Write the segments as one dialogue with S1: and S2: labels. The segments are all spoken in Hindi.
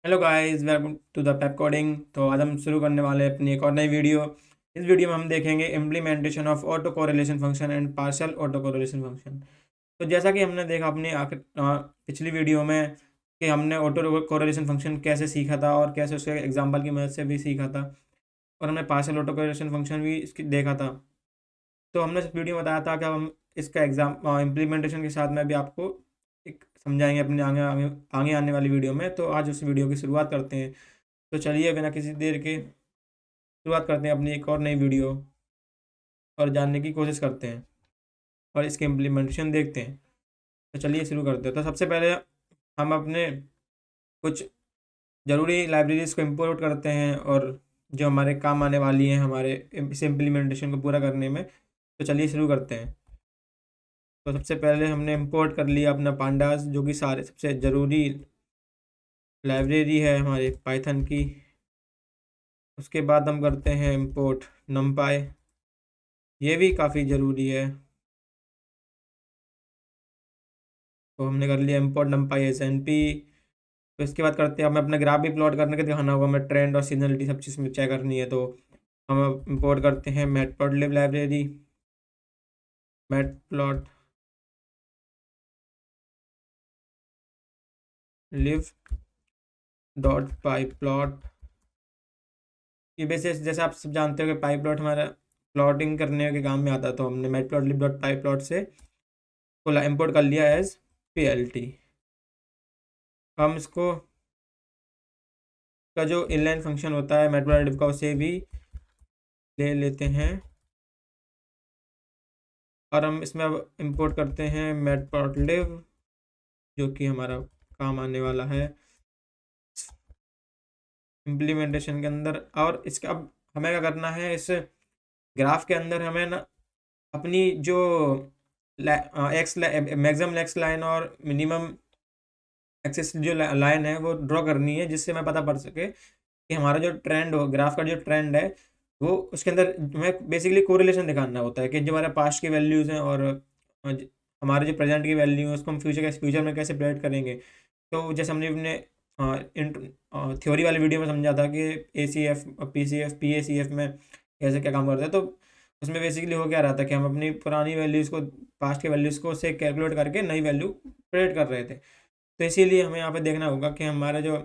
S1: Hello guys, welcome to the Pep coding. तो आज हम शुरू करने वाले हैं अपनी एक और नई वीडियो। इस वीडियो में हम देखेंगे implementation of auto correlation function and partial auto correlation function. तो जैसा कि हमने देखा अपनी पिछली वीडियो में कि हमने ऑटो कोरिलेशन फंक्शन कैसे सीखा था और कैसे उसके एग्जांपल की मदद से भी सीखा था, और हमने पार्शियल ऑटो कोरिलेशन फंक्शन भी इसकी देखा था। तो हमने इस वीडियो में बताया था कि हम इसका एग्जाम इम्प्लीमेंटेशन के साथ में भी आपको एक समझाएंगे अपने आगे आगे आगे आने वाली वीडियो में। तो आज उस वीडियो की शुरुआत करते हैं। तो चलिए बिना किसी देर के शुरुआत करते हैं अपनी एक और नई वीडियो और जानने की कोशिश करते हैं और इसके इम्प्लीमेंटेशन देखते हैं। तो चलिए शुरू करते हैं। तो सबसे पहले हम अपने कुछ ज़रूरी लाइब्रेरीज को इंपोर्ट करते हैं और जो हमारे काम आने वाली हैं हमारे इस इम्प्लीमेंटेशन को पूरा करने में। तो चलिए शुरू करते हैं। तो सबसे पहले हमने इंपोर्ट कर लिया अपना पांडास, जो कि सारे सबसे ज़रूरी लाइब्रेरी है हमारे पाइथन की। उसके बाद हम करते हैं इंपोर्ट नमपाई, ये भी काफ़ी ज़रूरी है। तो हमने कर लिया import numpy as N P. तो इसके बाद करते हैं, हमें अपना ग्राफ भी प्लॉट करने के दिखाना होगा, हमें ट्रेंड और सीजनलिटी सब चीज़ में चेक करनी है। तो हम इंपोर्ट करते हैं matplotlib library, matplotlib dot pyplot. ये बेसिस जैसे आप सब जानते हो कि पाई प्लॉट हमारा प्लॉटिंग करने के काम में आता है। तो हमने मैटप्लॉटलिब डॉट पाई प्लॉट से को इंपोर्ट कर लिया एज PLT। हम इसको का जो इनलाइन फंक्शन होता है मैटप्लॉटलिब का, उसे भी ले लेते हैं और हम इसमें अब इंपोर्ट करते हैं मैटप्लॉटलिब, जो कि हमारा काम आने वाला है इम्प्लीमेंटेशन के अंदर। और इसका अब हमें क्या करना है, इस ग्राफ के अंदर हमें ना अपनी जो एक्स मैक्सिमम एक्स लाइन और मिनिमम एक्सेस जो लाइन है वो ड्रॉ करनी है, जिससे हमें पता पड़ सके कि हमारा जो ट्रेंड हो, ग्राफ का जो ट्रेंड है वो उसके अंदर हमें बेसिकली कोरिलेशन दिखाना होता है कि जो हमारे पास्ट की वैल्यूज़ हैं और हमारे जो प्रेजेंट की वैल्यू है उसको हम फ्यूचर में कैसे प्रेडिक्ट करेंगे। तो जैसे हमने अपने थ्योरी वाली वीडियो में समझा था कि ACF PCF PACF में कैसे क्या काम करता है। तो उसमें बेसिकली हो क्या रहा था कि हम अपनी पुरानी वैल्यूज़ को, पास्ट के वैल्यूज़ को उससे कैलकुलेट करके नई वैल्यू प्रेडिक्ट कर रहे थे। तो इसीलिए हमें यहाँ पे देखना होगा कि हमारा जो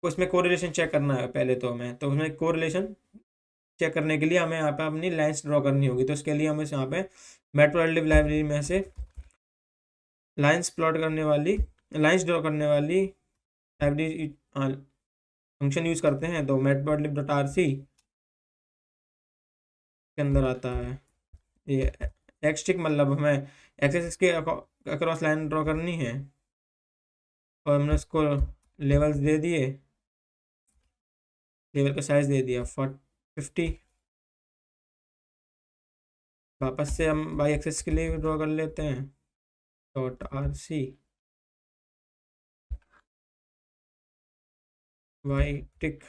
S1: उसमें कोरिलेशन चेक करना है पहले। तो हमें तो उसमें कोरिलेशन चेक करने के लिए हमें यहाँ पे अपनी लाइंस ड्रॉ करनी होगी। तो उसके लिए हम इस यहाँ पे मैटप्लॉटलिब लाइब्रेरी में से लाइंस ड्रॉ करने वाली लाइब्रेरी फंक्शन यूज़ करते हैं। तो matplotlib.rc के अंदर आता है ये एक्सटिक, मतलब हमें एक्सेस के अक्रॉस लाइन ड्रॉ करनी है और हमने उसको लेवल्स दे दिए, लेवल का साइज दे दिया 50। वापस से हम वाई एक्सेस के लिए ड्रॉ कर लेते हैं .rc वाई टिक।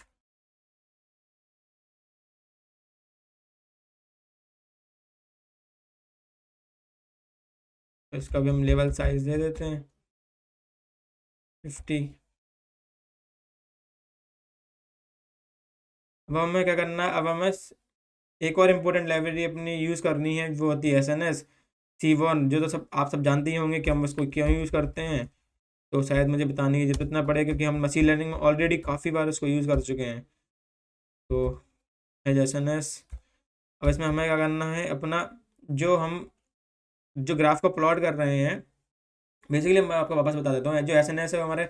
S1: इसका भी हम लेवल साइज दे देते हैं 50। अब हमें क्या करना है, अब हमें एक और इम्पोर्टेंट लाइब्रेरी अपनी यूज़ करनी है, वो होती है SNS C1, जो तो सब आप सब जानते ही होंगे कि हम उसको क्यों यूज़ करते हैं। तो शायद मुझे बताने की जरूरत ना पड़े, क्योंकि हम मशीन लर्निंग में ऑलरेडी काफ़ी बार उसको यूज़ कर चुके हैं। तो है SNS। अब इसमें हमें क्या करना है, अपना जो हम जो ग्राफ को प्लॉट कर रहे हैं, बेसिकली मैं आपको वापस बता देता हूँ। जो SNS है हमारे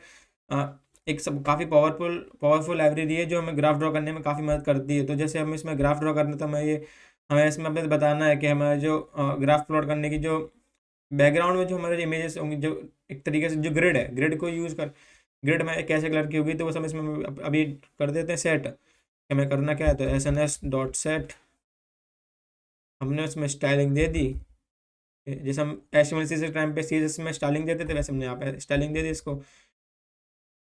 S1: एक सब काफ़ी पावरफुल लाइब्रेरी है, जो हमें ग्राफ ड्रॉ करने में काफ़ी मदद करती है। तो जैसे हम इसमें ग्राफ ड्रॉ करने, तो हमें इसमें अपने बताना है कि हमारे जो ग्राफ प्लॉट करने की जो बैकग्राउंड में जो हमारे इमेजेस होंगी, जो एक तरीके से जो ग्रिड है, ग्रिड को यूज़ कर, ग्रिड में कैसे कलर की होगी, तो वो सब इसमें अभी कर देते हैं सेट। हमें करना क्या है, तो SNS.set हमने उसमें स्टाइलिंग दे दी। जैसे हम HTML से टाइम पे CSS में स्टाइलिंग देते थे, वैसे हमने यहाँ पे स्टाइलिंग दे दी इसको।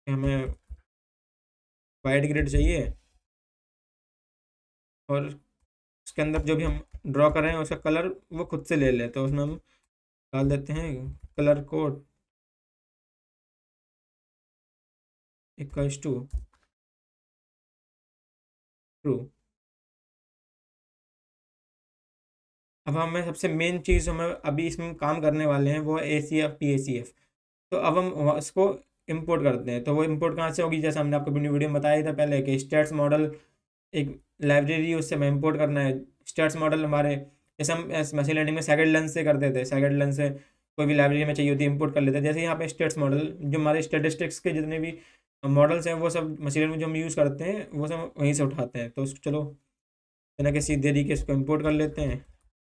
S1: हमें वाइट ग्रिड चाहिए और उसके अंदर जो भी हम ड्रॉ कर रहे हैं उसका कलर वो खुद से ले ले। तो उसमें हम डाल देते हैं colour code equals to true. अब हमें सबसे मेन चीज़ हमें अभी इसमें काम करने वाले हैं वो A C F P A C F. तो अब हम इसको इंपोर्ट करते हैं। तो वो इंपोर्ट कहाँ से होगी, जैसे हमने आपको अपनी वीडियो में बताया था पहले कि स्टेट्स मॉडल एक लाइब्रेरी, उससे हमें इंपोर्ट करना है स्टेट्स मॉडल हमारे। जैसे हम मशीन लर्निंग में सेकंड लेंस से करते थे, सेकंड लेंस से कोई भी लाइब्रेरी में चाहिए होती है इंपोर्ट कर लेते हैं। जैसे यहाँ पे स्टेट्स मॉडल जो हमारे स्टेटिस्टिक्स के जितने भी मॉडल्स हैं वो सब मशीन लर्निंग में जो हम यूज़ करते हैं वो सब वहीं से उठाते हैं। तो चलो बिना किसी देरी के इसको इंपोर्ट कर लेते हैं।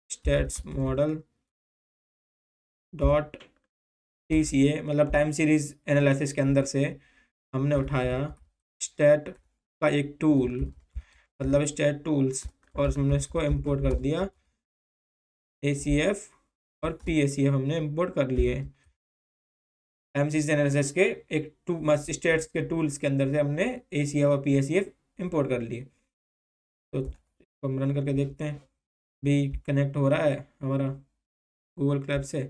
S1: Stats model dot T C A मतलब टाइम सीरीज एनालिसिस के अंदर से हमने उठाया स्टेट का एक टूल, मतलब स्टेट टूल्स, और हमने इसको इंपोर्ट कर दिया ए सी एफ और पी ए सी एफ हमने इंपोर्ट कर लिए। टाइम सीरीज एनालिसिस के एक स्टेट्स के टूल्स के अंदर से हमने ए सी एफ और P A C F import कर लिए। तो इसको हम रन करके देखते हैं भी कनेक्ट हो रहा है हमारा गूगल क्लैब से।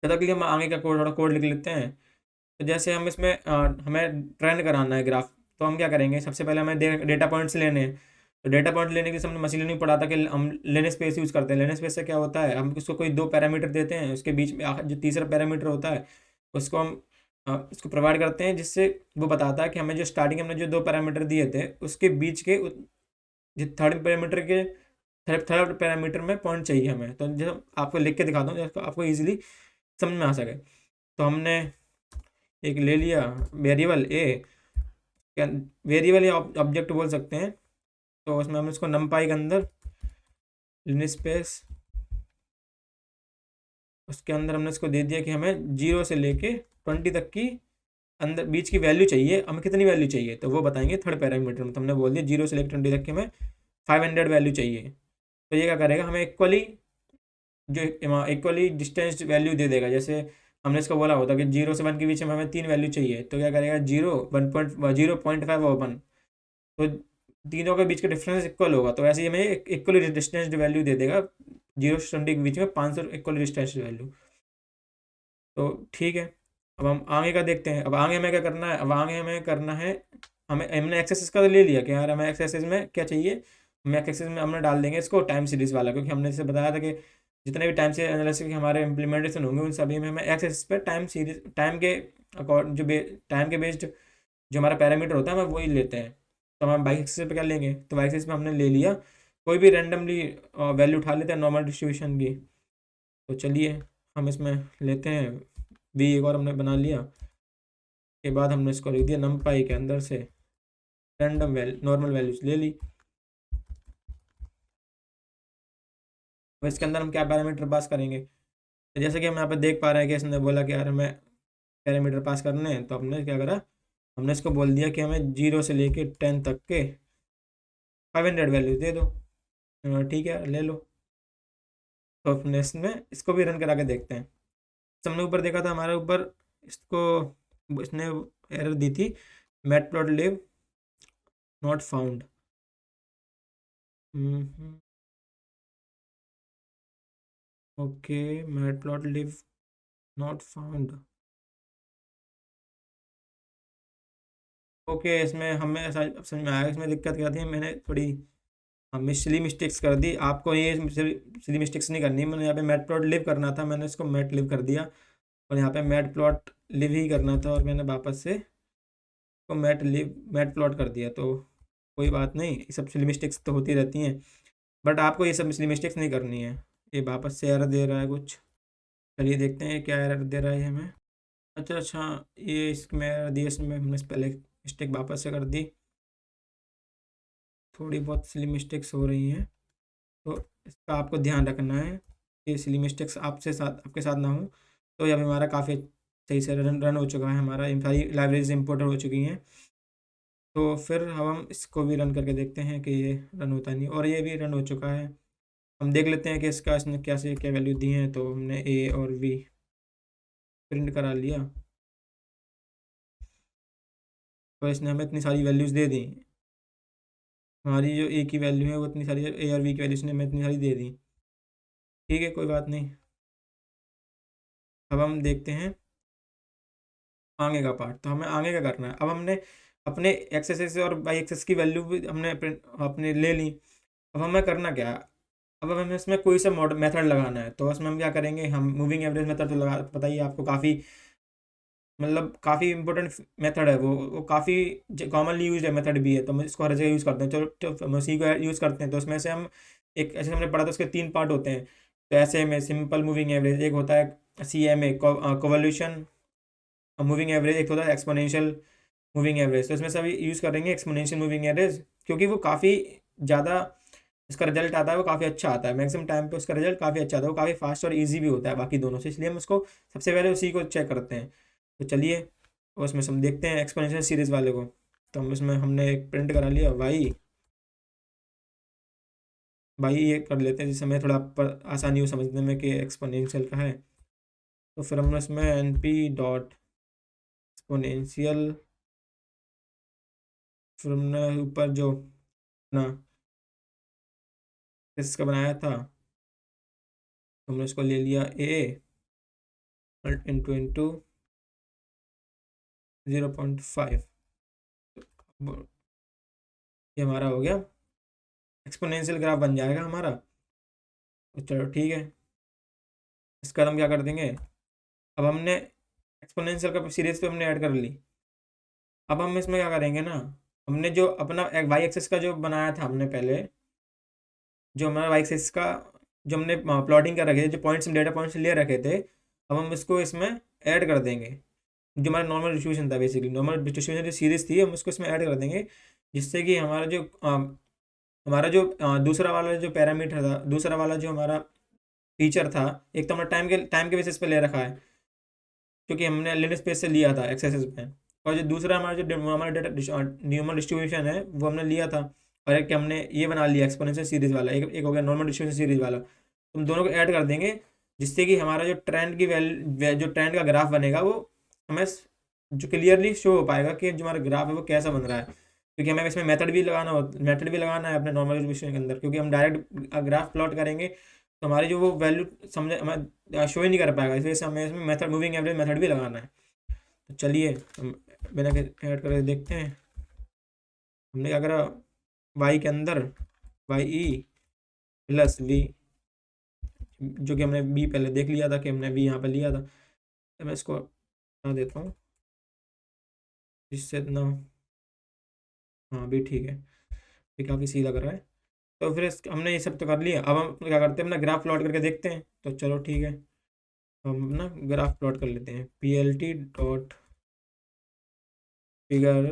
S1: तब तक हम आगे का कोड थोड़ा कोड लिख लेते हैं। तो जैसे हम इसमें हमें ट्रेंड कराना है ग्राफ, तो हम क्या करेंगे, सबसे पहले हमें डेटा पॉइंट्स लेने हैं। तो डेटा पॉइंट लेने के लिए हमने मशीन लर्निंग पढ़ा था कि हम लेने स्पेस यूज़ करते हैं। लेने स्पेस से क्या होता है, हम उसको कोई दो पैरामीटर देते हैं, उसके बीच में जो तीसरा पैरामीटर होता है उसको हम इसको प्रोवाइड करते हैं, जिससे वो बताता है कि हमें जो स्टार्टिंग हमने जो दो पैरामीटर दिए थे उसके बीच के जो थर्ड पैरामीटर के थर्ड पैरामीटर में पॉइंट चाहिए हमें। तो जो आपको लिख के दिखाता हूँ जिसको आपको ईजिली समझ में आ सके। तो हमने एक ले लिया वेरिएबल ए, वेरिएबल या ऑब्जेक्ट बोल सकते हैं। तो उसमें हमने इसको नमपाई के अंदर लिनस्पेस, उसके अंदर हमने इसको दे दिया कि हमें 0 से लेके 20 तक की अंदर बीच की वैल्यू चाहिए। हमें कितनी वैल्यू चाहिए तो वो बताएंगे थर्ड पैरामीटर में। तो हमने बोल दिया 0 से लेकर 20 तक की हमें 500 वैल्यू चाहिए। तो ये क्या करेगा, हमें इक्वली डिस्टेंस वैल्यू दे देगा। जैसे हमने इसको बोला होता कि 0 से 1 के बीच में हमें 3 वैल्यू चाहिए, तो क्या करेगा 0.5 और 1, तो तीनों के बीच का डिफरेंस इक्वल होगा। तो ऐसे ही हमें इक्वली डिस्टेंस वैल्यू दे देगा 0 से 20 के बीच में 500 इक्वली डिस्टेंस वैल्यू। तो ठीक है, अब हम आगे का देखते हैं। अब आगे हमें क्या करना है, अब आगे हमें करना है, हमने एक्सेस का तो ले लिया कि यार हमें एक्सेस में क्या चाहिए। हमें एक्सेस में हमने डाल देंगे इसको टाइम सीरीज वाला, क्योंकि हमने जैसे बताया था कि जितने भी टाइम सीरीज एनालिसिस के हमारे इम्प्लीमेंटेशन होंगे उन सभी में हमें एक्सेस पे टाइम सीरीज टाइम के अकॉर्ड जो टाइम के बेस्ड जो हमारा पैरामीटर होता है हम वही लेते हैं। तो हम बाई एक्सेस पे क्या लेंगे, तो बाई एक्सेस में हमने ले लिया कोई भी रैंडमली वैल्यू उठा लेते हैं नॉर्मल डिस्ट्रीब्यूशन की। तो चलिए हम इसमें लेते हैं बी, एक और हमने बना लिया के बाद हमने इसको लिख दिया नमपाई के अंदर से रैंडम नॉर्मल वैल्यूज ले ली। अब इसके अंदर हम क्या पैरामीटर पास करेंगे, तो जैसे कि हम यहाँ पे देख पा रहे हैं कि इसने बोला कि यार हमें पैरामीटर पास करने हैं। तो हमने क्या करा, हमने इसको बोल दिया कि हमें 0 से लेके 10 तक के 500 वैल्यूज दे दो। ठीक है ले लो। तो अपने इसमें इसको भी रन करा के देखते हैं। तो हमने ऊपर देखा था हमारे ऊपर इसको इसने एरर दी थी matplotlib not found. Okay matplotlib not found. Okay इसमें हमें ऐसा समझ में आया, इसमें दिक्कत क्या थी, मैंने थोड़ी हमें सिली मिस्टेक्स कर दी। आपको ये सिली मिस्टेक्स नहीं करनी। मैंने यहाँ पे मैट प्लॉट लिव करना था, मैंने इसको मैट लिव कर दिया, और यहाँ पे मैट प्लॉट लिव ही करना था और मैंने वापस से इसको मैट प्लॉट कर दिया। तो कोई बात नहीं, ये सब सिली मिस्टेक्स तो होती रहती हैं, बट आपको ये सब सिली मिस्टेक्स नहीं करनी है। ये वापस से एरर दे रहा है कुछ, चलिए देखते हैं क्या एरर दे रहा है हमें। अच्छा अच्छा, ये इसमें एरर दी, इसमें हमने पहले मिस्टेक वापस से कर दी। थोड़ी बहुत सिली मिस्टेक्स हो रही हैं, तो इसका आपको ध्यान रखना है कि सिली मिस्टेक्स आपके साथ ना हो। तो ये अभी हमारा काफ़ी सही से रन हो चुका है, हमारा इन सारी लाइब्रेरीज इंपोर्ट हो चुकी हैं। तो फिर हम इसको भी रन करके देखते हैं कि ये रन होता नहीं, और ये भी रन हो चुका है। हम देख लेते हैं कि इसने क्या से क्या वैल्यू दी हैं। तो हमने ए और वी प्रिंट करा लिया, तो इसने हमें इतनी सारी वैल्यूज़ दे दी। हमारी जो ए की वैल्यू है वो इतनी सारी, ए और वी की वैल्यू इसने हमें इतनी सारी दे दी। ठीक है कोई बात नहीं। अब हम देखते हैं आगे का पार्ट, तो हमें आगे का करना है। अब हमने अपने एक्स एक्सिस और वाई एक्सिस की वैल्यू भी हमने अपने ले ली। अब हमें करना क्या है, अब हमें इसमें कोई सा मॉडल मेथड लगाना है। तो उसमें हम क्या करेंगे, हम मूविंग एवरेज मेथड तो लगा, पता ही है आपको, काफ़ी मतलब काफ़ी इंपॉर्टेंट मेथड है वो काफ़ी कॉमनली यूज है मेथड भी है, तो हम इसको हर जगह यूज़ करते हैं। तो हम उसी को यूज़ करते हैं। तो उसमें से हम एक, ऐसे हमने पढ़ा था उसके 3 पार्ट होते हैं। तो ऐसे में सिंपल मूविंग एवरेज एक होता है, CMA कोवोल्यूशन मूविंग एवरेज एक होता है, एक्सपोनेंशियल मूविंग एवरेज। तो इसमें सभी यूज़ करेंगे एक्सपोनेंशियल मूविंग एवरेज, क्योंकि वो काफ़ी ज़्यादा उसका रिजल्ट आता है, वो काफ़ी अच्छा आता है, मैक्सिमम टाइम पे उसका रिजल्ट काफ़ी अच्छा आता है, वो काफ़ी फास्ट और इजी भी होता है बाकी दोनों से, इसलिए हम उसको सबसे पहले उसी को चेक करते हैं। तो चलिए उसमें से हम देखते हैं एक्सपोनेंशियल सीरीज़ वाले को। तो हम इसमें हमने एक प्रिंट करा लिया भाई ये कर लेते हैं जिससे हमें थोड़ा पर आसानी हो समझने में कि एक्सपोनेंशियल का है। तो फिर हमने इसमें NP डॉट एक्सपोनेंशियल, फिर हमने ऊपर जो ना इसका बनाया था, हमने उसको ले लिया A इंटू 0.5। ये हमारा हो गया एक्सपोनेंशियल ग्राफ बन जाएगा हमारा। तो चलो ठीक है, इसका हम क्या कर देंगे, अब हमने एक्सपोनेंशियल का सीरीज पे हमने ऐड कर ली। अब हम इसमें क्या करेंगे ना, हमने जो अपना वाई एक्सिस का जो बनाया था हमने पहले, जो हमारा वाई एक्सिस का जो हमने प्लॉटिंग कर रखे थे, जो पॉइंट्स डेटा पॉइंट्स ले रखे थे, अब हम इसको इसमें ऐड कर देंगे। जो हमारा नॉर्मल डिस्ट्रीब्यूशन था, बेसिकली नॉर्मल डिस्ट्रीब्यूशन जो सीरीज थी, हम उसको इसमें ऐड कर देंगे, जिससे कि हमारा जो दूसरा वाला जो पैरामीटर था, दूसरा वाला जो हमारा फीचर था, एक तो हमारा टाइम के बेसिस पे ले रखा है, क्योंकि हमने लिनियर स्पेस से लिया था एक्सेस पे। और जो दूसरा हमारा जो हमारा डेटा न्यूमल डिस्ट्रीब्यूशन है वो हमने लिया था, और एक हमने ये बना लिया एक्सपोनेंशियल सीरीज वाला, एक हो गया नॉर्मल डिस्ट्रीब्यूशन सीरीज वाला। तुम दोनों को ऐड कर देंगे, जिससे कि हमारा जो ट्रेंड की जो ट्रेंड का ग्राफ बनेगा वो हमें जो क्लियरली शो हो पाएगा कि जो हमारा ग्राफ है वो कैसा बन रहा है। क्योंकि हमें इसमें मेथड भी लगाना है अपने नॉर्मल डिस्ट्रीब्यूशन के अंदर, क्योंकि हम डायरेक्ट ग्राफ प्लॉट करेंगे तो हमारी जो वो वैल्यू समझ हमें शो ही नहीं कर पाएगा, इसलिए हमें इसमें मेथड मूविंग एवरेज मेथड भी लगाना है। तो चलिए हम बिना के ऐड करके देखते हैं। हमने क्या करा, वाई के अंदर YE प्लस V, जो कि हमने B पहले देख लिया था कि हमने V यहाँ पे लिया था। तो मैं इसको हटा देता हूँ जिससे इतना, हाँ भी ठीक है, ये काफ़ी सही लग रहा है। तो फिर हमने ये सब तो कर लिया, अब हम क्या करते हैं अपना ग्राफ प्लॉट करके देखते हैं। तो चलो ठीक है, हम अपना ग्राफ प्लॉट कर लेते हैं, PLT डॉट फिगर।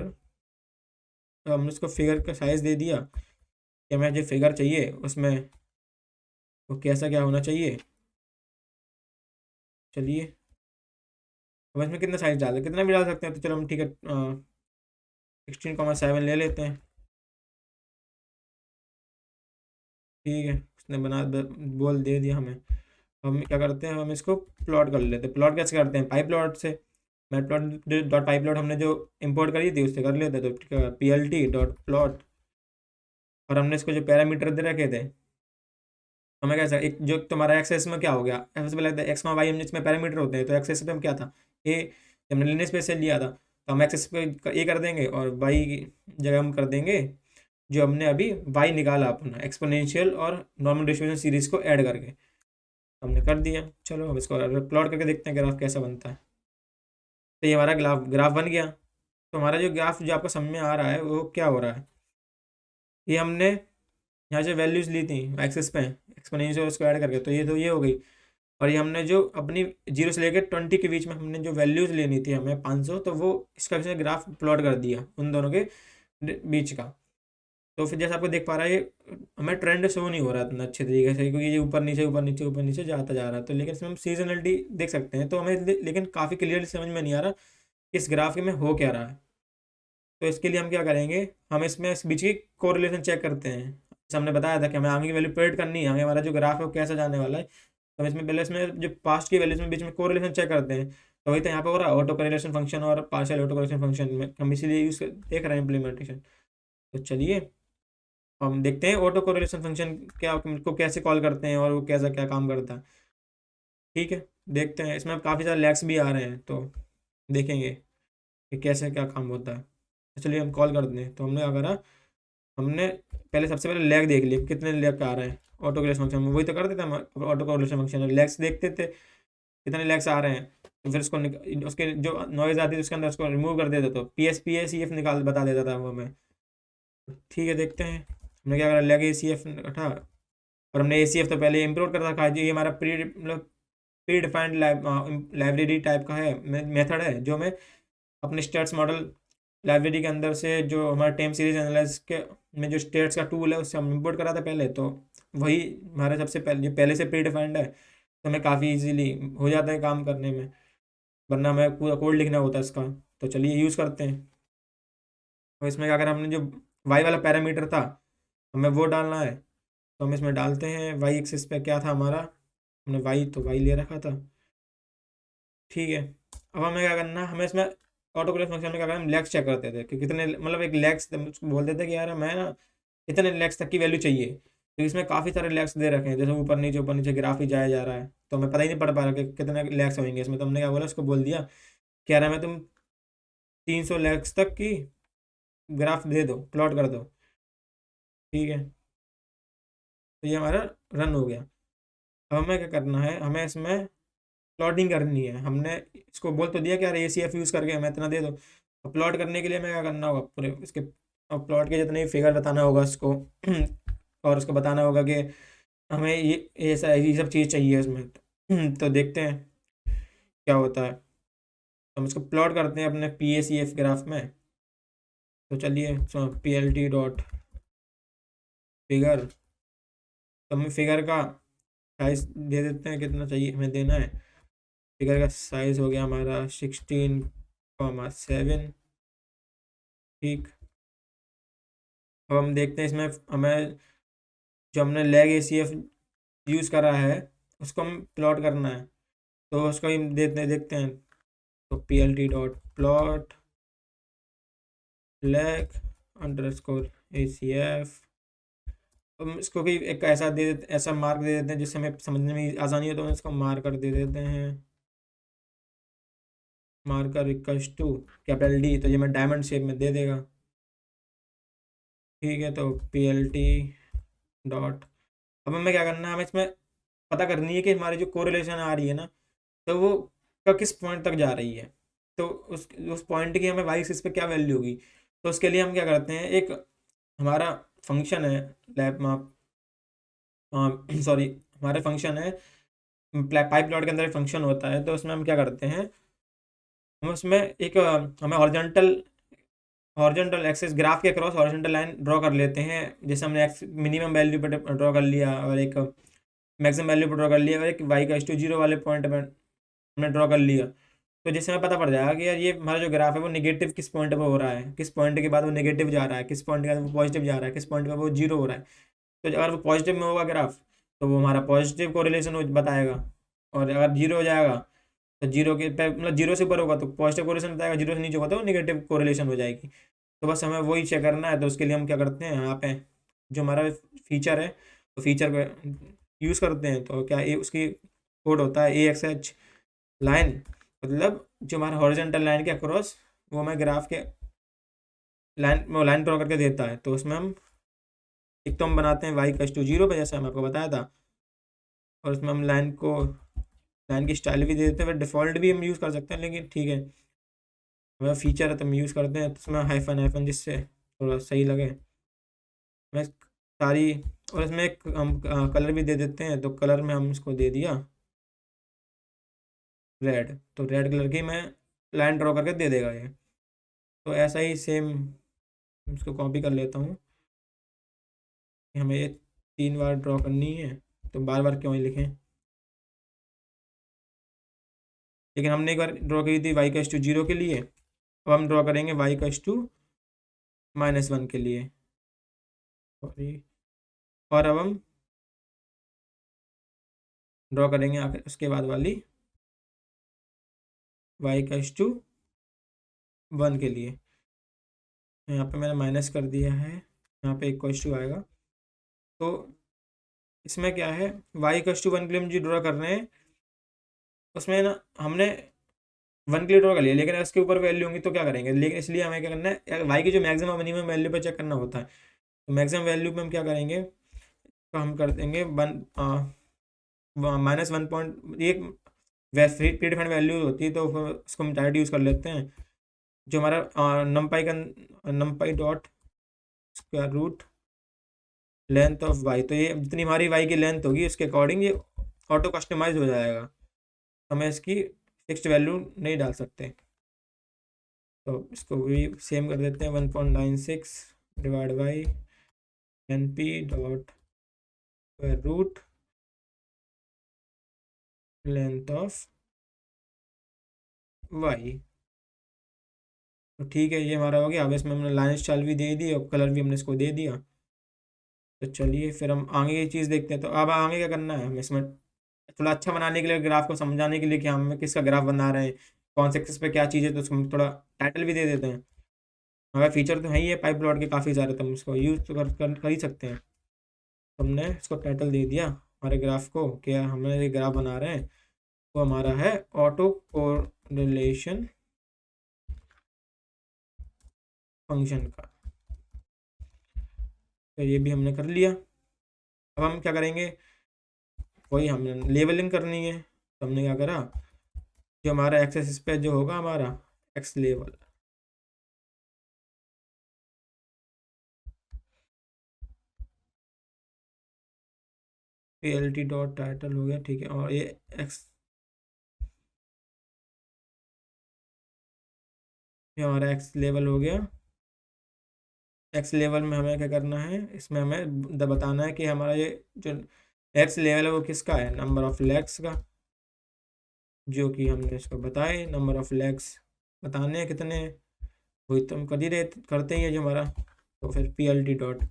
S1: तो हमने उसको फिगर का साइज़ दे दिया कि हमें जो फिगर चाहिए उसमें वो कैसा क्या होना चाहिए। चलिए अब इसमें कितना साइज डाल, कितना भी डाल सकते हैं, तो चलो हम ठीक है 16,7 ले लेते हैं। ठीक है, उसने बोल दे दिया हमें। हम क्या करते हैं, हम इसको प्लॉट कर लेते हैं। प्लॉट कैसे करते हैं, पाई प्लॉट से। मैट प्लॉट डॉट पाई प्लॉट हमने जो इंपोर्ट करी थी उससे कर लेते हैं। तो PLT डॉट प्लॉट, और हमने इसको जो पैरामीटर दे रखे थे, हमें कैसा एक जो तुम्हारा एक्सेस में क्या हो गया, एक्सेस में लगता है एक्स वाई हम जिसमें पैरामीटर होते हैं, तो एक्सेस पे हम क्या था ए, हमने लिनियर स्पेस से लिया था, तो हम एक्सेस पे ए कर देंगे और वाई की जगह हम कर देंगे जो हमने अभी वाई निकाला अपना एक्सपोनेंशियल और नॉर्मल डिस्ट्रीब्यूशन सीरीज को ऐड करके, हमने कर दिया। चलो अब इसको प्लॉट करके देखते हैं ग्राफ कैसा बनता है। तो ये हमारा ग्राफ ग्राफ बन गया। तो हमारा जो ग्राफ जो आपको समझ में आ रहा है वो क्या हो रहा है, ये हमने यहाँ से वैल्यूज़ ली थी एक्सेस पे एक्सपोनेंशियल उसको ऐड करके, तो ये हो गई। और ये हमने जो अपनी 0 से लेकर 20 के बीच में हमने जो वैल्यूज़ लेनी थी हमें 500, तो वो इसका से ग्राफ प्लॉट कर दिया उन दोनों के बीच का। तो फिर जैसे आपको देख पा रहा है ये हमें ट्रेंड शो नहीं हो रहा इतना अच्छे तरीके से, क्योंकि ये ऊपर नीचे ऊपर नीचे ऊपर नीचे जाता जा रहा है। तो लेकिन इसमें हम सीजनलिटी देख सकते हैं, तो हमें लेकिन काफ़ी क्लियरली समझ में नहीं आ रहा कि इस ग्राफ में हो क्या रहा है। तो इसके लिए हम क्या करेंगे, हम इसमें इस बीच की कोरिलेशन चेक करते हैं। जैसे हमने बताया था कि हमें आगे की वैल्यू प्रेडिक्ट करनी है, हमें हमारा जो ग्राफ है वो कैसा जाने वाला है। तो हम इसमें पहले इसमें जो पास्ट की वैल्यूज में बीच में कोरिलेशन चेक करते हैं। तो वही तो यहाँ पे हो रहा है ऑटो कोरिलेशन फंक्शन और पार्शियल ऑटो कोरिलेशन फंक्शन में, हम इसीलिए यूज देख रहे हैं इम्प्लीमेंटेशन। तो चलिए हम देखते हैं ऑटो कोरिलेशन फंक्शन क्या को कैसे कॉल करते हैं और वो कैसा क्या काम करता है। ठीक है देखते हैं, इसमें काफ़ी सारे लैग्स भी आ रहे हैं तो देखेंगे। कि कैसे क्या काम होता है। तो चलिए हम कॉल करते हैं। तो हमने क्या करा, हमने पहले सबसे पहले लेग देख लिए कितने लेग आ रहे हैं। ऑटो कोरिलेशन फंक्शन में वही तो करते थे हम, ऑटो कोरिलेशन फंक्शन में लेग्स देखते थे कितने लेग्स आ रहे हैं, तो फिर उसको उसके जो नॉइज आती थी उसके अंदर उसको रिमूव कर देते, तो PSPACF निकाल बता देता था वो हमें। ठीक है देखते हैं। हमने क्या करा, लेग ACF उठा, और हमने ACF तो पहले इम्पोर्ट कर रखा है। जो ये हमारा मतलब प्री डिफाइंड लाइब्रेरी टाइप का है, मेथड है, जो हमें अपने स्टेट्स मॉडल लाइब्रेरी के अंदर से जो हमारा टाइम सीरीज एनालिसिस के में जो स्टेट्स का टूल है उससे हम इम्पोर्ट करा था पहले। तो वही हमारा सबसे पहले, ये पहले से प्री डिफाइंड है, तो हमें काफ़ी इजीली हो जाता है काम करने में, वरना हमें पूरा कोड लिखना होता है इसका। तो चलिए यूज़ करते हैं। और इसमें अगर हमने जो वाई वाला पैरामीटर था हमें वो डालना है, तो हम इसमें डालते हैं। वाई एक्सिस पे क्या था हमारा, हमने वाई तो वाई ले रखा था। ठीक है, अब हमें क्या करना है, हमें इसमें ऑटो करेक्ट फंक्शन में क्या करना है, हम लेग्स चेक करते थे कि कितने, मतलब एक लेग्स उसको बोलते थे कि यार मैं ना इतने लेग्स तक की वैल्यू चाहिए। तो इसमें काफ़ी सारे लेग्स दे रखे हैं, जैसे ऊपर नीचे ग्राफ ही जाया जा रहा है, तो हमें पता ही नहीं पड़ पा रहा कि कितने लेग्स होंगे इसमें। तो हमने क्या बोला, उसको बोल दिया कि यार हमें तुम 300 लेग्स तक की ग्राफ दे दो, प्लॉट कर दो। ठीक है, तो ये हमारा रन हो गया। अब हमें क्या करना है, हमें इसमें प्लॉटिंग करनी है। हमने इसको बोल तो दिया कि यार ACF यूज़ करके हमें इतना दे दो। अब प्लॉट करने के लिए हमें क्या करना होगा, पूरे इसके अब प्लॉट के जितने फिगर बताना होगा उसको और उसको बताना होगा कि हमें ये सब चीज़ चाहिए उसमें। तो देखते हैं क्या होता है। तो हम इसको प्लॉट करते हैं अपने PACF ग्राफ में। तो चलिए PLT डॉट फिगर, तो हमें फिगर का साइज दे देते हैं, कितना चाहिए हमें देना है। फिगर का साइज हो गया हमारा 16,7। ठीक, अब हम देखते हैं इसमें हमें जो हमने लेग ACF यूज़ करा है उसको हम प्लॉट करना है। तो उसको हम देखते हैं। तो PLT dot plot leg underscore ACF। हम इसको भी एक ऐसा दे देते, ऐसा मार्क दे देते हैं जिससे हमें समझने में आसानी हो, तो हम इसको मार्कर दे देते हैं। Marker equals to capital D, तो ये मैं डायमंड शेप में दे देगा। ठीक है, तो PLT डॉट, अब हमें क्या करना है, हमें इसमें पता करनी है कि हमारी जो कोरिलेशन आ रही है ना, तो वो का किस पॉइंट तक जा रही है। तो उस पॉइंट की हमें वाई एक्सिस पे क्या वैल्यू होगी। तो उसके लिए हम क्या करते हैं, एक हमारा फंक्शन है लैब माप, सॉरी, हमारा फंक्शन है पाइप प्लॉट के अंदर एक फंक्शन होता है। तो उसमें हम क्या करते हैं, हम उसमें एक हमें हॉरिजॉन्टल एक्सिस ग्राफ के क्रॉस हॉरिजॉन्टल लाइन ड्रॉ कर लेते हैं। जैसे हमने एक्स मिनिमम वैल्यू पर ड्रॉ कर लिया, और एक मैक्सिमम वैल्यू पर ड्रॉ कर लिया, और एक वाई का 0 वाले पॉइंट पर हमने ड्रॉ कर लिया। तो जिससे हमें पता पड़ जाएगा कि यार ये हमारा जो ग्राफ है वो नेगेटिव किस पॉइंट पर हो रहा है, किस पॉइंट के बाद वो नेगेटिव जा रहा है, किस पॉइंट के बाद वो पॉजिटिव जा रहा है, किस पॉइंट पर वो जीरो हो रहा है। तो अगर वो पॉजिटिव में होगा ग्राफ, तो वो हमारा पॉजिटिव कोरिलेशन बताएगा। और अगर जीरो हो जाएगा, तो जीरो के मतलब जीरो से ऊपर होगा तो पॉजिटिव कोरिलेशन बताएगा, जीरो से नीचे होगा तो नेगेटिव कोरिलेशन हो जाएगी। तो बस हमें वही चेक करना है। तो उसके लिए हम क्या करते हैं, यहाँ पे जो हमारा फीचर है, तो फीचर को यूज़ करते हैं। तो क्या उसकी कोड होता है AXH लाइन, मतलब जो हमारा हॉरिजॉन्टल लाइन के अक्रॉस वो हमें ग्राफ के लाइन ड्रॉ करके देता है। तो उसमें हम एक तो हम बनाते हैं वाई कस टू 0 पे, जैसे हम आपको बताया था। और उसमें हम लाइन की स्टाइल भी दे देते हैं, डिफ़ॉल्ट भी हम यूज़ कर सकते हैं, लेकिन ठीक है हमारा फीचर है तो हम यूज़ करते हैं। तो उसमें हाइफन जिससे थोड़ा सही लगे हमें सारी। और इसमें एक हम कलर भी दे देते हैं। तो कलर में हम इसको दे दिया रेड, तो रेड कलर की मैं लाइन ड्रॉ करके दे देगा ये। तो ऐसा ही सेम इसको कॉपी कर लेता हूँ कि हमें ये 3 बार ड्रॉ करनी है, तो बार बार क्यों ही लिखें। लेकिन हमने एक बार ड्रॉ की थी वाई कस टू 0 के लिए, अब हम ड्रॉ करेंगे वाई कस टू -1 के लिए। सॉरी, और अब हम ड्रॉ करेंगे आखिर उसके बाद वाली वाई कस टू 1 के लिए। यहाँ पे मैंने माइनस कर दिया है, यहाँ पे इक्वल्स टू आएगा। तो इसमें क्या है, वाई कस टू 1 के लिए हम जो ड्रॉ कर रहे हैं उसमें ना हमने 1 किलोमीटर कर लिया, लेकिन इसके ऊपर वैल्यू होंगी तो क्या करेंगे, लेकिन इसलिए हमें क्या करना है, वाई की जो मैक्सिमम मिनिमम वैल्यू पे चेक करना होता है। तो मैक्सिमम वैल्यू पे हम क्या करेंगे, तो हम कर देंगे -1 एक वैसे प्री डिफाइंड वैल्यू होती है, तो फिर उसको हम डायरेक्ट यूज़ कर लेते हैं। जो हमारा नमपाई का numpy dot square root length of Y, तो ये जितनी हमारी वाई की लेंथ होगी उसके अकॉर्डिंग ये ऑटो कस्टमाइज हो जाएगा, हमें इसकी फिक्स्ड वैल्यू नहीं डाल सकते। तो इसको भी सेम कर देते हैं, 1.96 divide by N P dot square root length of Y. तो ठीक है, ये हमारा हो गया। अब इसमें हमने लाइन स्टाइल भी दे दी और कलर भी हमने इसको दे दिया। तो चलिए फिर हम आगे की चीज़ देखते हैं। तो अब आगे क्या करना है, हमें इसमें थोड़ा अच्छा बनाने के लिए, ग्राफ को समझाने के लिए कि हम किसका ग्राफ बना रहे हैं, कौन से एक्सेस पे क्या चीज़ है, तो उसको हम थोड़ा टाइटल भी दे देते हैं। हमारे फीचर तो है ही है पाइप प्लॉट के काफ़ी सारे, तो हम इसको यूज़ तो कर ही सकते हैं। तो हमने इसको टाइटल दे दिया हमारे ग्राफ को, क्या हमें ये ग्राफ बना रहे हैं, वो हमारा है ऑटो कोरिलेशन फंक्शन का। तो ये भी हमने कर लिया। अब हम क्या करेंगे, वही हमने लेवलिंग करनी है। तो हमने क्या करा, जो हमारा एक्सेस पे जो होगा हमारा x level, PLT dot title हो गया, ठीक है। और ये एक्स, ये हमारा एक्स लेवल हो गया। एक्स लेवल में हमें क्या करना है, इसमें हमें बताना है कि हमारा ये जो एक्स लेवल है वो किसका है, नंबर ऑफ लेग्स का, जो कि हमने इसको बताए नंबर ऑफ लेग्स बताने हैं कितने, वही तो हम कर ही रहे करते ही है जो हमारा। तो फिर PLT डॉट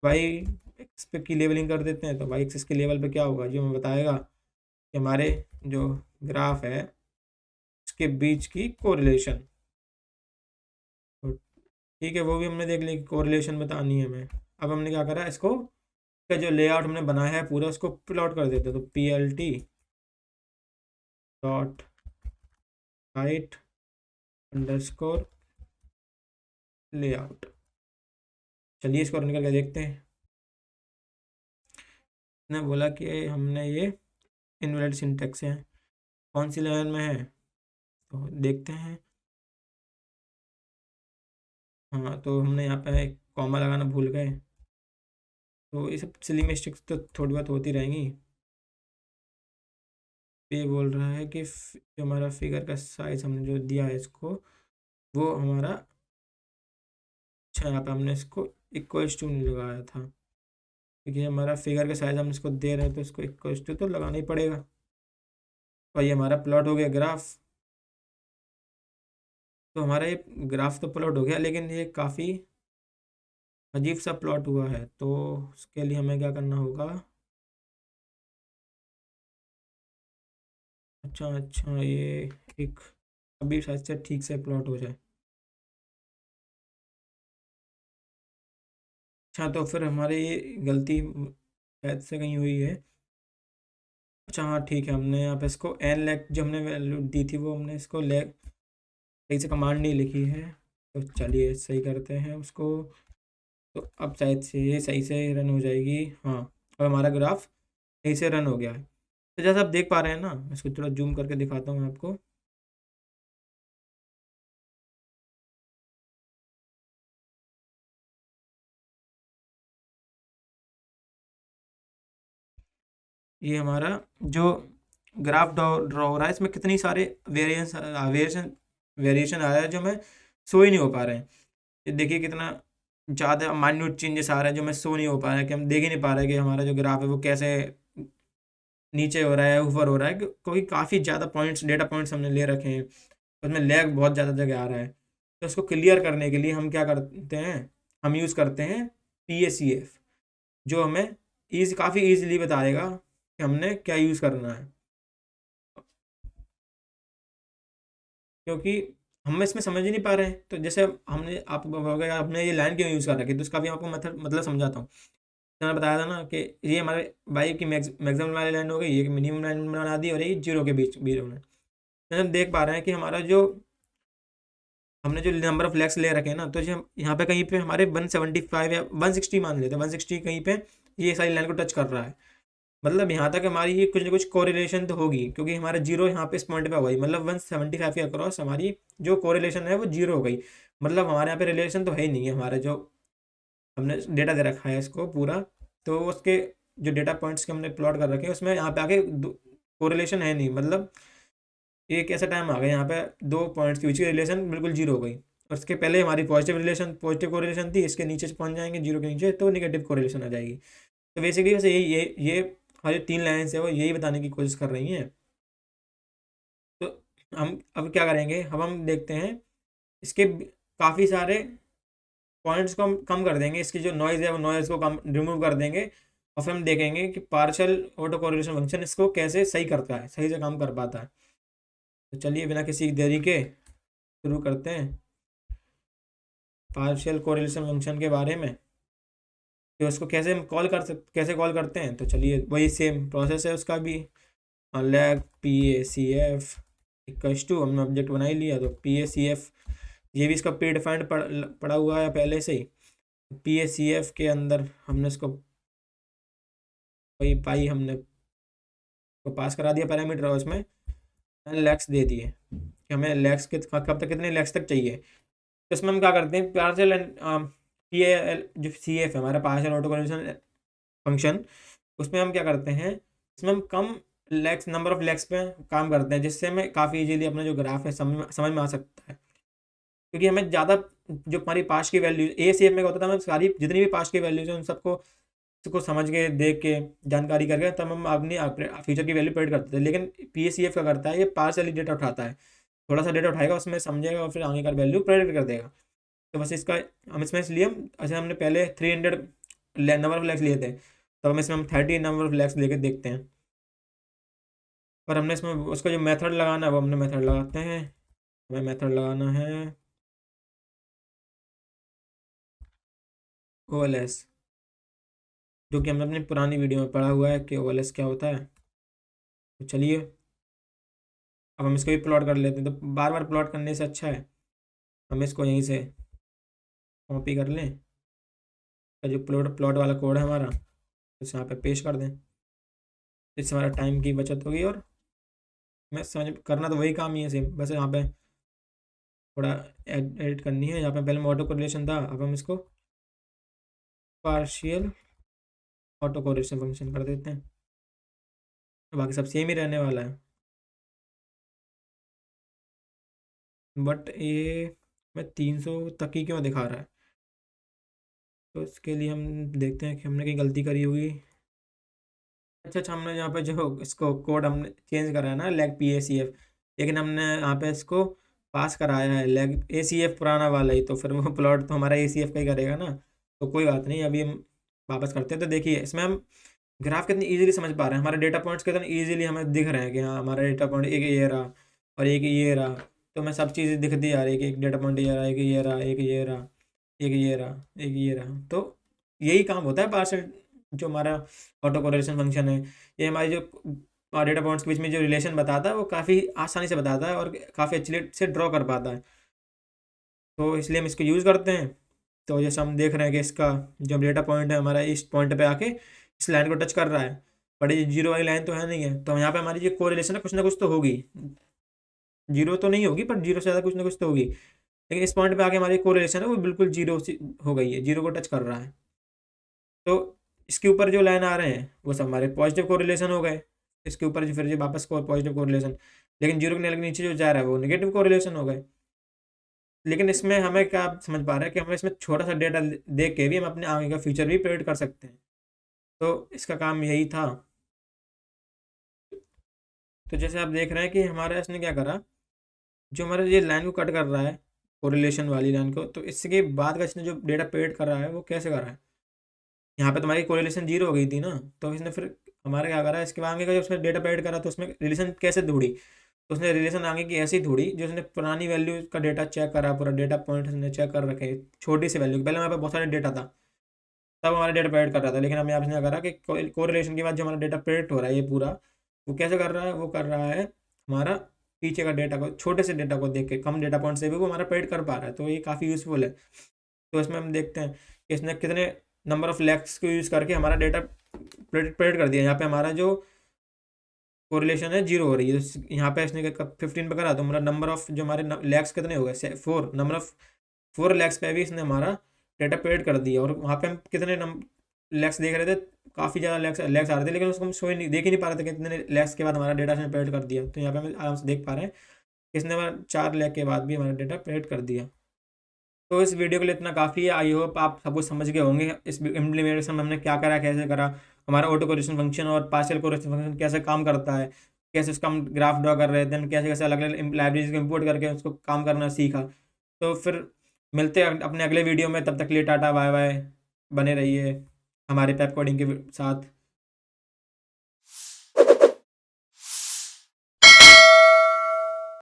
S1: वाई एक्स पे की लेवलिंग कर देते हैं। तो वाई एक्सिस के लेवल पे क्या होगा, जो हमें बताएगा कि हमारे जो ग्राफ है उसके बीच की कोरिलेशन। तो ठीक है, वो भी हमने देख लिया कि कोरिलेशन बतानी है हमें। अब हमने क्या करा, इसको का जो लेआउट हमने बनाया है पूरा उसको प्लॉट कर देते हैं। तो PLT dot height underscore layout. चलिए इसको रन करके देखते हैं। ने बोला कि हमने ये इनवैलिड सिंटैक्स है, कौन सी लाइन में है, तो देखते हैं। हाँ, तो हमने यहाँ पे कॉमा लगाना भूल गए। तो ये सब सिली मिस्टेक्स तो थोड़ी बहुत होती रहेंगी। ये बोल रहा है कि जो हमारा फिगर का साइज हमने जो दिया है इसको, वो हमारा, अच्छा यहाँ पे हमने इसको इक्वल्स टू नहीं लगाया था, क्योंकि हमारा फिगर का साइज हम इसको दे रहे हैं तो इसको इक्वल्स टू तो लगाना ही पड़ेगा। और ये हमारा प्लॉट हो गया ग्राफ। तो हमारा ये ग्राफ तो प्लॉट हो गया, लेकिन ये काफ़ी अजीब सा प्लॉट हुआ है। तो उसके लिए हमें क्या करना होगा, अच्छा अच्छा, ये एक अभी शायद से ठीक से प्लॉट हो जाए। अच्छा, तो फिर हमारे ये गलती शायद से कहीं हुई है। अच्छा हाँ ठीक है, हमने यहाँ पे इसको एन लैक जो हमने वैल्यू दी थी वो हमने इसको लैक सही से कमांड नहीं लिखी है। तो चलिए सही करते हैं उसको। तो अब शायद से ये सही से रन हो जाएगी। हाँ, अब हमारा ग्राफ सही से रन हो गया है। तो जैसा आप देख पा रहे हैं ना, मैं इसको थोड़ा जूम करके दिखाता हूँ आपको। ये हमारा जो ग्राफ ड्रॉ हो रहा है, इसमें कितनी सारे वेरिएशन वेरिएशन आ रहा है जो मैं शो ही नहीं हो पा रहे हैं। ये देखिए कितना ज़्यादा माइन्यूट चेंजेस आ रहा है जो मैं शो नहीं हो पा रहा है, कि हम देख ही नहीं पा रहे हैं कि हमारा जो ग्राफ है वो कैसे नीचे हो रहा है ऊपर हो रहा है, क्योंकि काफ़ी ज़्यादा पॉइंट्स डेटा पॉइंट्स हमने ले रखे हैं, उसमें लैग बहुत ज़्यादा जगह आ रहा है। तो उसको क्लियर करने के लिए हम क्या करते हैं, हम यूज़ करते हैं PACF, जो हमें काफ़ी ईजिली बताएगा कि हमने क्या यूज़ करना है। क्योंकि हम इसमें समझ ही नहीं पा रहे हैं। तो जैसे हमने आपको होगा आपने ये लाइन क्यों यूज़ कर रखी है, तो उसका भी आपको मतलब समझाता हूँ। तो मैंने बताया था ना कि ये हमारे बाई की मैक्सिमम वाली लाइन हो गई, ये मिनिमम लाइन बना दी, और ये जीरो के बीच बीच में। हम देख पा रहे हैं कि हमारा जो हमने जो नंबर ऑफ लेग्स ले रखे हैं ना, तो जो यहाँ पे कहीं पे हमारे 175 या 160 मान लेते हैं, 160 कहीं पे ये सारी लाइन को टच कर रहा है। मतलब यहाँ तक हमारी ये कुछ ना कुछ कोरिलेशन तो होगी, क्योंकि हमारा जीरो यहाँ पे इस पॉइंट पे हो गई, मतलब 175 के अक्रॉस हमारी जो कोरिलेशन है वो जीरो हो गई। मतलब हमारे यहाँ पे रिलेशन तो है ही नहीं है, हमारा जो हमने डेटा दे रखा है इसको पूरा, तो उसके जो डेटा पॉइंट्स के हमने प्लॉट कर रखे हैं उसमें यहाँ पे आगे कोरिलेशन है नहीं। मतलब एक ऐसा टाइम आ गया यहाँ पे दो पॉइंट्स के बीच की रिलेशन बिल्कुल जीरो हो गई, और उसके पहले हमारी पॉजिटिव कोरिलेशन थी, इसके नीचे से पहुँच जाएंगे जीरो के नीचे तो निगेटिव कोरिलेशन आ जाएगी। तो बेसिकली वैसे ये हमारी 3 लाइन्स है वो यही बताने की कोशिश कर रही हैं। तो हम अब क्या करेंगे, अब हम देखते हैं इसके काफ़ी सारे पॉइंट्स को हम कम कर देंगे, इसकी जो नॉइज़ है वो नॉइज़ को कम रिमूव कर देंगे, और फिर हम देखेंगे कि पार्शियल ऑटो कोरिलेशन फंक्शन इसको कैसे सही करता है, सही से काम कर पाता है। तो चलिए बिना किसी देरी के शुरू करते हैं पार्शियल कोरिलेशन फंक्शन के बारे में। तो उसको कैसे हम कैसे कॉल करते हैं, तो चलिए वही सेम प्रोसेस है उसका भी। लैग PACF इक्वल्स टू, हमने ऑब्जेक्ट बना ही लिया तो PACF, ये भी इसका प्री डिफाइंड पड़ा हुआ है पहले से ही। PACF के अंदर हमने इसको वही पाई हमने को पास करा दिया पैरामीटर, और उसमें लैक्स दे दिए कि हमें लैक्स के कब तक कितने लैक्स तक चाहिए। तो इसमें हम क्या करते हैं, पार्शियल PAL जो CF है हमारा पार्शियल ऑटो कोरिलेशन फंक्शन, उसमें हम क्या करते हैं, इसमें हम कम लैक्स नंबर ऑफ लैक्स पे काम करते हैं, जिससे हमें काफ़ी इजीली अपना जो ग्राफ है समझ में आ सकता है। क्योंकि हमें ज़्यादा जो हमारी पास की वैल्यू ACF में क्या होता था, हमें सारी जितनी भी पास की वैल्यूज हैं उन सबको समझ के देख के जानकारी करके तब हम अपनी फ्यूचर की वैल्यू प्रेडिक्ट करते थे। लेकिन PACF क्या करता है, ये पार्शियली डेटा उठाता है, थोड़ा सा डेटा उठाएगा उसमें समझेगा और फिर आगे का वैल्यू प्रेडिक्ट कर देगा। तो बस इसका हम इसमें इसलिए अच्छा हमने पहले 300 नंबर ऑफ लैक्स लिए थे, तो हम इसमें हम 30 नंबर ऑफ लैक्स लेके देखते हैं। पर हमने इसमें उसका जो मेथड लगाना है वो हमने मेथड लगाते हैं, हमें मेथड लगाना है OLS, जो कि हमने अपनी पुरानी वीडियो में पढ़ा हुआ है कि OLS क्या होता है। तो चलिए अब हम इसको भी प्लॉट कर लेते हैं, तो बार बार प्लॉट करने से अच्छा है हम इसको यहीं से कॉपी कर लें, तो जो प्लॉट वाला कोड है हमारा उसे यहाँ पे पेश कर दें। इससे हमारा टाइम की बचत होगी, और मैं समझ करना तो वही काम ही है सेम, बस यहाँ पे थोड़ा एडिट करनी है। यहाँ पे पहले में ऑटो कोरिलेशन था, अब हम इसको पार्शियल ऑटो कोरिलेशन फंक्शन कर देते हैं, बाकी सब सेम ही रहने वाला है। बट ये मैं 300 तक ही क्यों दिखा रहा है, तो इसके लिए हम देखते हैं कि हमने कहीं गलती करी होगी। अच्छा, हमने यहाँ पे जो इसको कोड हमने चेंज करा है ना लैग PACF, लेकिन हमने यहाँ पे इसको पास कराया है लैग ACF पुराना वाला ही, तो फिर वो प्लॉट तो हमारा ACF का ही करेगा ना। तो कोई बात नहीं, अभी हम वापस करते हैं। तो देखिए इसमें हम ग्राफ कितनी इजीली समझ पा रहे हैं, हमारे डेटा पॉइंट्स कितने इजीली हमें दिख रहे हैं कि हाँ हमारा डेटा पॉइंट एक ये रहा और एक ये रहा। तो मैं सब चीज़ें दिखती आ रही है कि एक डेटा पॉइंट ये रहा, एक ये रहा, एक ये रहा, एक ये रहा, एक ये रहा। तो यही काम होता है पार्शियल जो हमारा ऑटो कोरिलेशन फंक्शन है। ये हमारी जो डेटा पॉइंट्स के बीच में जो रिलेशन बताता है वो काफ़ी आसानी से बताता है और काफ़ी अच्छी से ड्रॉ कर पाता है, तो इसलिए हम इसको यूज़ करते हैं। तो जैसे हम देख रहे हैं कि इसका जो डेटा पॉइंट है हमारा इस पॉइंट पे आके इस लाइन को टच कर रहा है, बट ये जीरो वाली लाइन तो है नहीं है, तो यहाँ पे हमारी जो कोरिलेशन है कुछ ना कुछ तो होगी, जीरो तो नहीं होगी पर जीरो से ज़्यादा कुछ ना कुछ तो होगी। लेकिन इस पॉइंट पे आके हमारी कोरिलेशन है वो बिल्कुल जीरो हो गई है, जीरो को टच कर रहा है। तो इसके ऊपर जो लाइन आ रहे हैं वो सब हमारे पॉजिटिव कोरिलेशन हो गए, इसके ऊपर जो फिर जो वापस को पॉजिटिव कोरिलेशन, लेकिन जीरो के नीचे जो जा रहा है वो नेगेटिव कोरिलेशन हो गए। लेकिन इसमें हमें क्या समझ पा रहे हैं कि हमें इसमें छोटा सा डेटा देख के भी हम अपने आगे का फ्यूचर भी प्रेडिक्ट कर सकते हैं, तो इसका काम यही था। तो जैसे आप देख रहे हैं कि हमारा इसने क्या करा, जो हमारा ये लाइन को कट कर रहा है कोरिलेशन वाली लाइन को, तो इसके बाद का इसने जो डेटा प्रेडिक्ट कर रहा है वो कैसे कर रहा है। यहाँ पे तुम्हारी कोरिलेशन जीरो हो गई थी ना, तो इसने फिर हमारा क्या करा, इसके आगे का जब उसने डेटा प्रेडिक्ट करा तो उसमें रिलेशन कैसे ढूंढी, तो उसने रिलेशन आगे की ऐसी ढूंढी जो उसने पुरानी वैल्यू का डेटा चेक करा, पूरा डेटा पॉइंट उसने चेक कर रखे छोटी सी वैल्यू, पहले हमारे पास बहुत सारे डेटा था तब हमारा डेटा प्रेडिक्ट कर रहा था, लेकिन हमें आपने क्या करा कि कोरिलेशन के बाद जो हमारा डेटा प्रेडिक्ट हो रहा है ये पूरा, वो कैसे कर रहा है, वो कर रहा है हमारा पीछे का डेटा को, छोटे से डेटा को देख के, कम डेटा पॉइंट से भी वो हमारा प्रेडिक्ट कर पा रहा है, तो ये काफ़ी यूज़फुल है। तो इसमें हम देखते हैं कि इसने कितने नंबर ऑफ लैक्स को यूज़ करके हमारा डेटा प्रेडिक्ट कर दिया। यहाँ पे हमारा जो कोरिलेशन है 0 हो रही है, तो यहाँ पे इसने 15 पे करा, तो हमारा नंबर ऑफ जो हमारे लैक्स कितने हो गए, 4, नंबर ऑफ 4 लैक्स पे भी इसने हमारा डेटा प्रेडिक्ट कर दिया। और वहाँ पे हम कितने लैक्स देख रहे थे, काफ़ी ज़्यादा लैक्स आ रहे थे, लेकिन उसको हम शो ही नहीं, देख ही नहीं पा रहे थे कितने लैक्स के बाद हमारा डेटा इसने प्रेडिक्ट कर दिया। तो यहाँ पे हम आराम से देख पा रहे हैं कि इसने हमारा 4 लाख के बाद भी हमारा डेटा प्रेडिक्ट कर दिया। तो इस वीडियो के लिए इतना काफ़ी है। आई होप आप सब कुछ समझ गए होंगे इस इम्प्लीमेंटेशन में हमने क्या करा, कैसे करा, हमारा ऑटो कोरिलेशन फंक्शन और पार्शियल कोरिलेशन फंक्शन कैसे काम करता है, कैसे उसका हम ग्राफ ड्रॉ कर रहे थे, कैसे कैसे अलग अलग लाइब्रेरीज को इम्पोर्ट करके उसको काम करना सीखा। तो फिर मिलते हैं अपने अगले वीडियो में, तब तक के लिए टाटा बाय बाय, बने रहिए हमारे पैप कोडिंग के साथ।